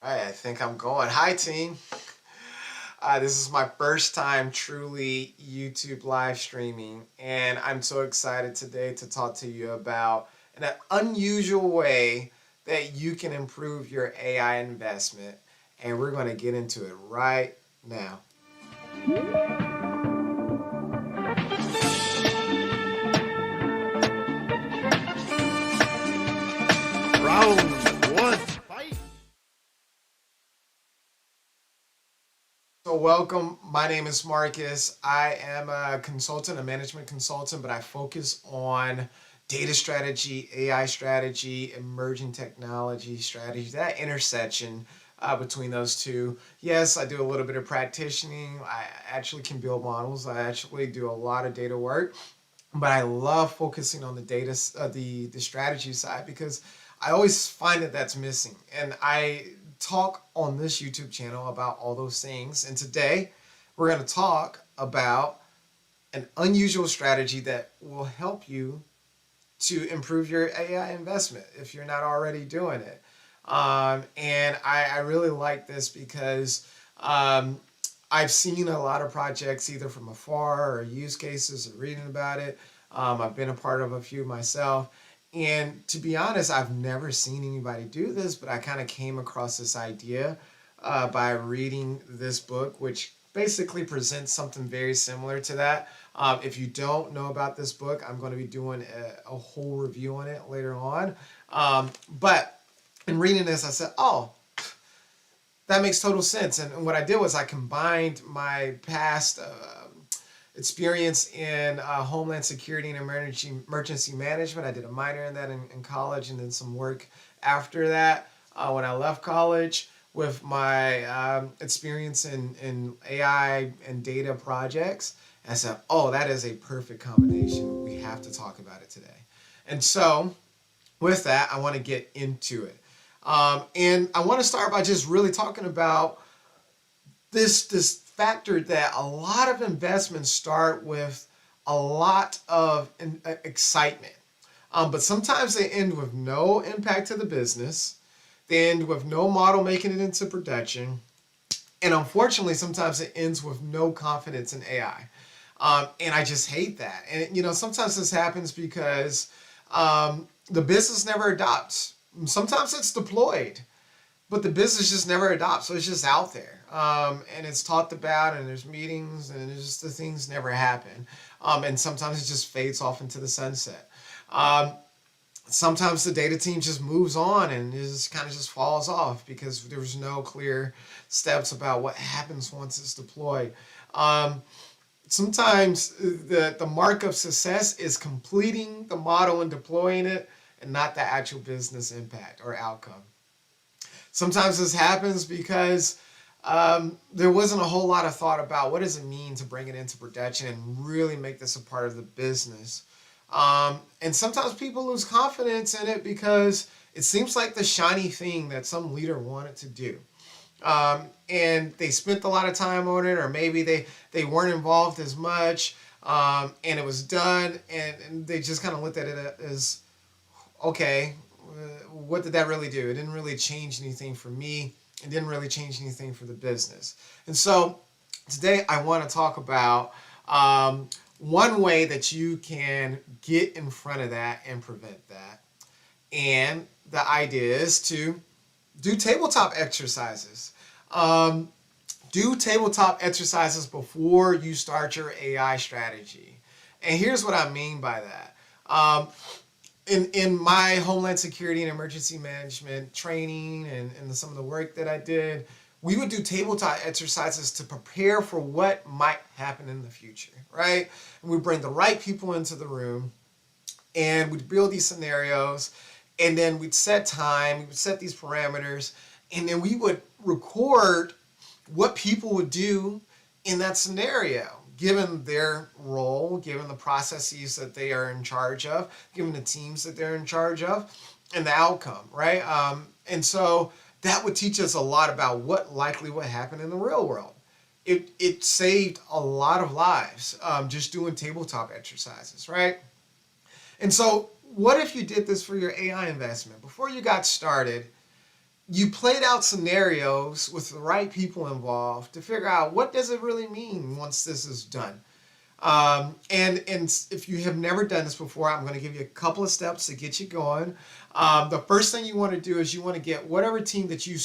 All right, I think I'm going. Hi, team. This is my first time truly YouTube live streaming, and I'm so excited today to talk to you about an unusual way that you can improve your AI investment. And we're going to get into it right now. Round one, fight! So, welcome. My name is Marcus. I am a consultant, a management consultant, but I focus on data strategy, AI strategy, emerging technology strategy, that intersection between those two. Yes, I do a little bit of practicing. I actually can build models. I actually do a lot of data work, but I love focusing on the data, the strategy side because I always find that that's missing. And I talk on this YouTube channel about all those things. And today we're going to talk about an unusual strategy that will help you to improve your AI investment if you're not already doing it. And I really like this because um, I've seen a lot of projects either from afar or use cases or reading about it. I've been a part of a few myself. And to be honest, I've never seen anybody do this, but I kind of came across this idea by reading this book, which basically presents something very similar to that. If you don't know about this book, I'm going to be doing a whole review on it later on. But in reading this, I said, oh, that makes total sense. And what I did was I combined my past experience in homeland security and emergency management. I did a minor in that in college and then some work after that when I left college with my experience in AI and data projects. And I said, oh, that is a perfect combination. We have to talk about it today. And so with that, I want to get into it. And I want to start by just really talking about this factor that a lot of investments start with a lot of excitement, but sometimes they end with no impact to the business. They end with no model making it into production, and unfortunately, sometimes it ends with no confidence in AI. And I just hate that. And sometimes this happens because the business never adopts. Sometimes it's deployed, but the business just never adopts. So it's just out there, and it's talked about, and there's meetings, and it's just the things never happen. And sometimes it just fades off into the sunset. Um, Sometimes the data team just moves on and it just kind of just falls off because there's no clear steps about what happens once it's deployed. Um, Sometimes the mark of success is completing the model and deploying it, and not the actual business impact or outcome. Sometimes this happens because there wasn't a whole lot of thought about what does it mean to bring it into production and really make this a part of the business. And sometimes people lose confidence in it because it seems like the shiny thing that some leader wanted to do. And they spent a lot of time on it, or maybe they weren't involved as much, and it was done, and they just kind of looked at it as, okay, what did that really do? It didn't really change anything for me. It didn't really change anything for the business. And so today I want to talk about one way that you can get in front of that and prevent that. And the idea is to do tabletop exercises. Um, do tabletop exercises before you start your AI strategy. And here's what I mean by that. In my homeland security and emergency management training and some of the work that I did, we would do tabletop exercises to prepare for what might happen in the future, right? And we bring the right people into the room and we'd build these scenarios, and then we'd set time, we would set these parameters, and then we would record what people would do in that scenario, given their role, given the processes that they are in charge of, given the teams that they're in charge of, and the outcome, right? And so that would teach us a lot about what likely would happen in the real world. It saved a lot of lives just doing tabletop exercises, right? And so, what if you did this for your AI investment? Before you got started, you played out scenarios with the right people involved to figure out what does it really mean once this is done. And if you have never done this before, I'm going to give you a couple of steps to get you going. The first thing you want to do is you want to get whatever team that you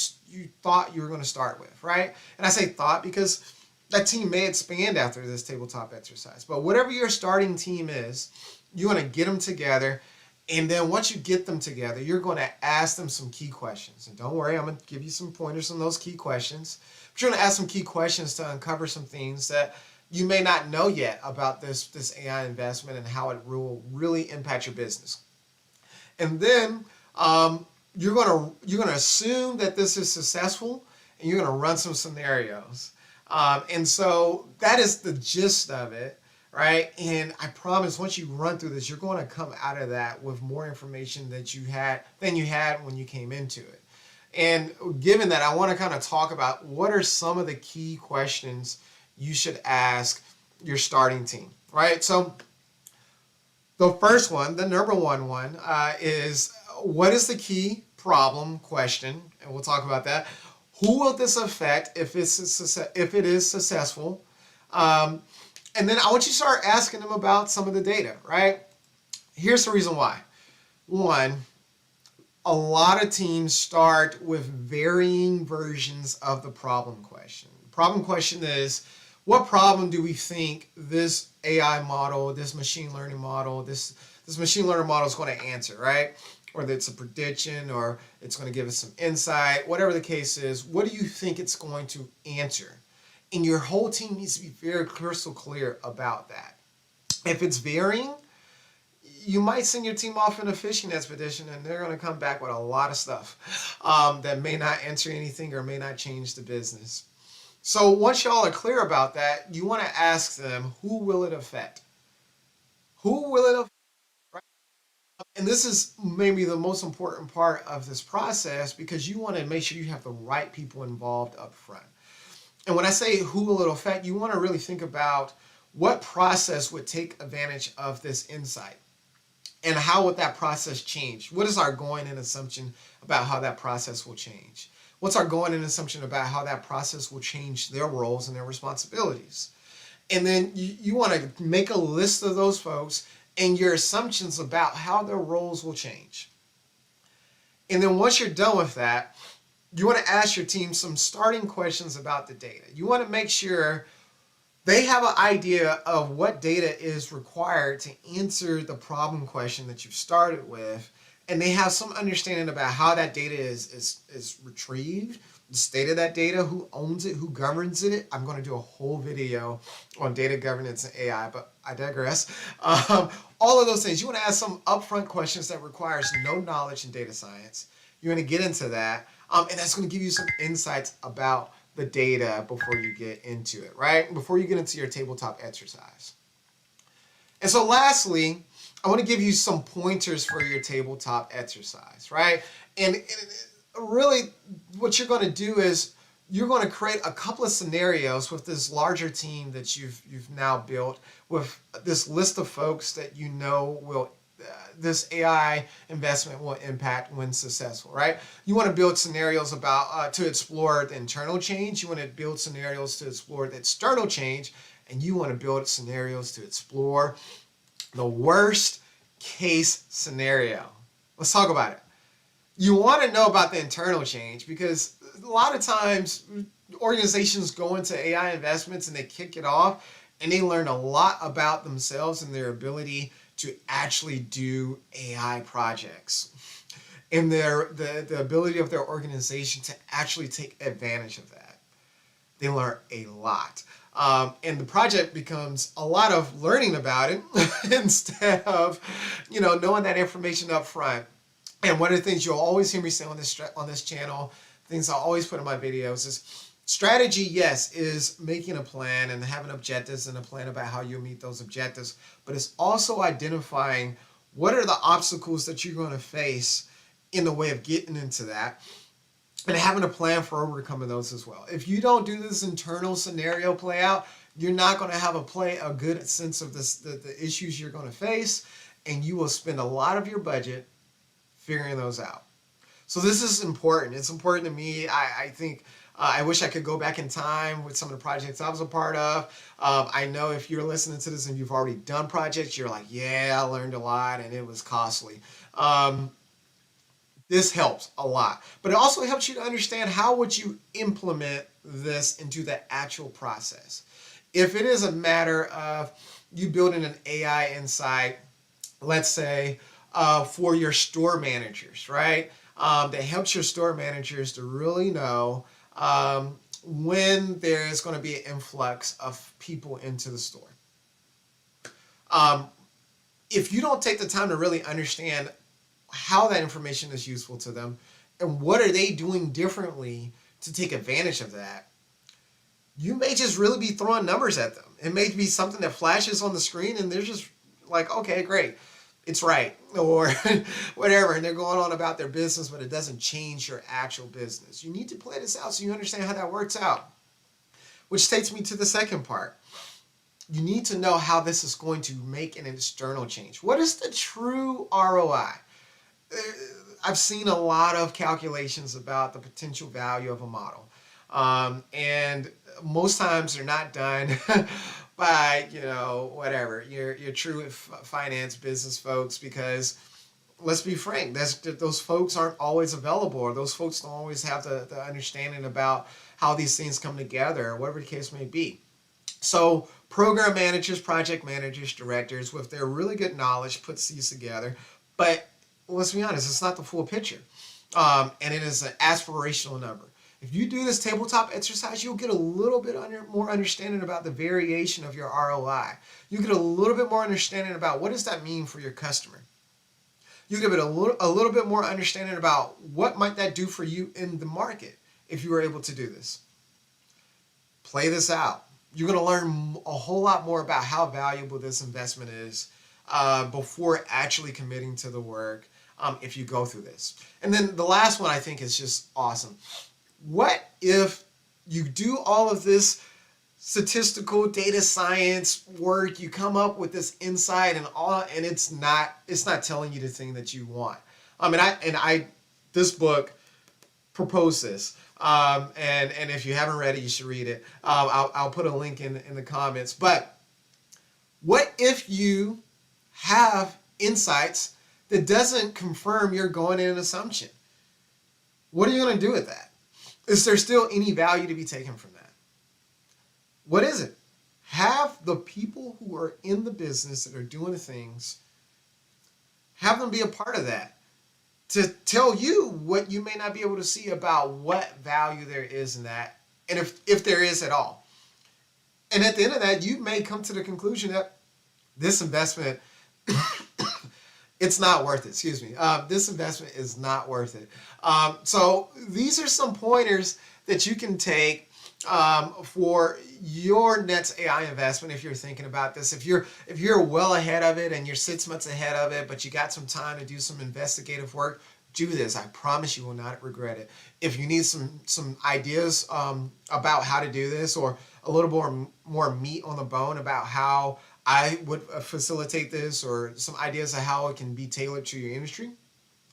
thought you were going to start with, right? And I say thought because that team may expand after this tabletop exercise. But whatever your starting team is, you want to get them together. And then once you get them together, you're going to ask them some key questions. And don't worry, I'm going to give you some pointers on those key questions. But you're going to ask some key questions to uncover some things that you may not know yet about this AI investment and how it will really impact your business. And then you're gonna assume that this is successful, and you're gonna run some scenarios. And so that is the gist of it, right? And I promise, once you run through this, you're going to come out of that with more information than you had when you came into it. And given that, I want to kind of talk about what are some of the key questions you should ask your starting team, right? So the first one, the number one, is what is the key problem question? And we'll talk about that. Who will this affect if it is successful? And then I want you to start asking them about some of the data, right? Here's the reason why. One, a lot of teams start with varying versions of the problem question. The problem question is, what problem do we think this AI model, this machine learning model, this machine learning model is going to answer, right? Whether it's a prediction or it's going to give us some insight, whatever the case is, what do you think it's going to answer? And your whole team needs to be very crystal clear about that. If it's varying, you might send your team off in a fishing expedition and they're going to come back with a lot of stuff that may not answer anything or may not change the business. So once y'all are clear about that, you want to ask them, who will it affect? Who will it affect? Right? And this is maybe the most important part of this process because you want to make sure you have the right people involved up front. And when I say who will it affect, you want to really think about what process would take advantage of this insight and how would that process change? What is our going in assumption about how that process will change? What's our going in assumption about how that process will change their roles and their responsibilities? And then you want to make a list of those folks and your assumptions about how their roles will change. And then once you're done with that, you want to ask your team some starting questions about the data. You want to make sure they have an idea of what data is required to answer the problem question that you've started with, and they have some understanding about how that data is retrieved, the state of that data, who owns it, who governs it. I'm going to do a whole video on data governance and AI, but I digress. All of those things. You want to ask some upfront questions that requires no knowledge in data science. You want to get into that, and that's going to give you some insights about the data before you get into it, right? Before you get into your tabletop exercise. And so lastly, I want to give you some pointers for your tabletop exercise, right? And really what you're going to do is you're going to create a couple of scenarios with this larger team that you've now built with this list of folks that you know will this AI investment will impact when successful, right? You want to build scenarios about to explore the internal change. You want to build scenarios to explore the external change, and you want to build scenarios to explore the worst case scenario. Let's talk about it. You want to know about the internal change because a lot of times organizations go into AI investments and they kick it off and they learn a lot about themselves and their ability to actually do AI projects and the ability of their organization to actually take advantage of that. They learn a lot. And the project becomes a lot of learning about it instead of, knowing that information up front. And one of the things you'll always hear me say on this channel, things I always put in my videos is strategy, yes, is making a plan and having objectives and a plan about how you'll meet those objectives, but it's also identifying what are the obstacles that you're going to face in the way of getting into that and having a plan for overcoming those as well. If you don't do this internal scenario play out, you're not going to have a good sense of the issues you're going to face, and you will spend a lot of your budget figuring those out. So this is important. It's important to me. I think I wish I could go back in time with some of the projects I was a part of. I know if you're listening to this and you've already done projects, you're like, yeah, I learned a lot and it was costly. Um, this helps a lot, but it also helps you to understand how would you implement this into the actual process. If it is a matter of you building an AI inside, let's say, for your store managers, right? That helps your store managers to really know when there's going to be an influx of people into the store. Um, if you don't take the time to really understand how that information is useful to them and what are they doing differently to take advantage of that, you may just really be throwing numbers at them. It may be something that flashes on the screen and they're just like, okay, great, it's right, or whatever, and they're going on about their business, but it doesn't change your actual business. You need to play this out so you understand how that works out. Which takes me to the second part. You need to know how this is going to make an external change. What is the true ROI? I've seen a lot of calculations about the potential value of a model. And most times they're not done by, whatever, your true finance business folks, because let's be frank, those folks aren't always available, or those folks don't always have the understanding about how these things come together, or whatever the case may be. So program managers, project managers, directors with their really good knowledge puts these together. But let's be honest, it's not the full picture. And it is an aspirational number. If you do this tabletop exercise, you'll get a little bit more understanding about the variation of your ROI. You get a little bit more understanding about what does that mean for your customer. You give it a little bit more understanding about what might that do for you in the market if you were able to do this. Play this out. You're going to learn a whole lot more about how valuable this investment is before actually committing to the work if you go through this. And then the last one I think is just awesome. What if you do all of this statistical data science work, you come up with this insight and it's not telling you the thing that you want. This book proposed this. And if you haven't read it, you should read it. I'll put a link in the comments. But what if you have insights that doesn't confirm your going in assumption? What are you going to do with that? Is there still any value to be taken from that? What is it? Have the people who are in the business that are doing the things, have them be a part of that, to tell you what you may not be able to see about what value there is in that, and if there is at all. And at the end of that, you may come to the conclusion that this investment, it's not worth it. Excuse me. This investment is not worth it. So these are some pointers that you can take for your next AI investment if you're thinking about this. If you're well ahead of it and you're 6 months ahead of it, but you got some time to do some investigative work, do this. I promise you will not regret it. If you need some ideas about how to do this, or a little more meat on the bone about how I would facilitate this, or some ideas of how it can be tailored to your industry,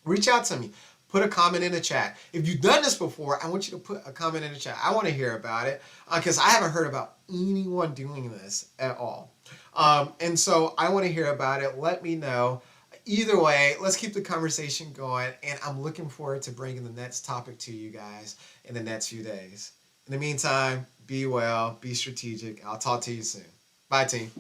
reach out to me. Put a comment in the chat. If you've done this before, I want you to put a comment in the chat. I want to hear about it because I haven't heard about anyone doing this at all. And so I want to hear about it. Let me know. Either way, let's keep the conversation going. And I'm looking forward to bringing the next topic to you guys in the next few days. In the meantime, be well, be strategic. I'll talk to you soon. Bye, team.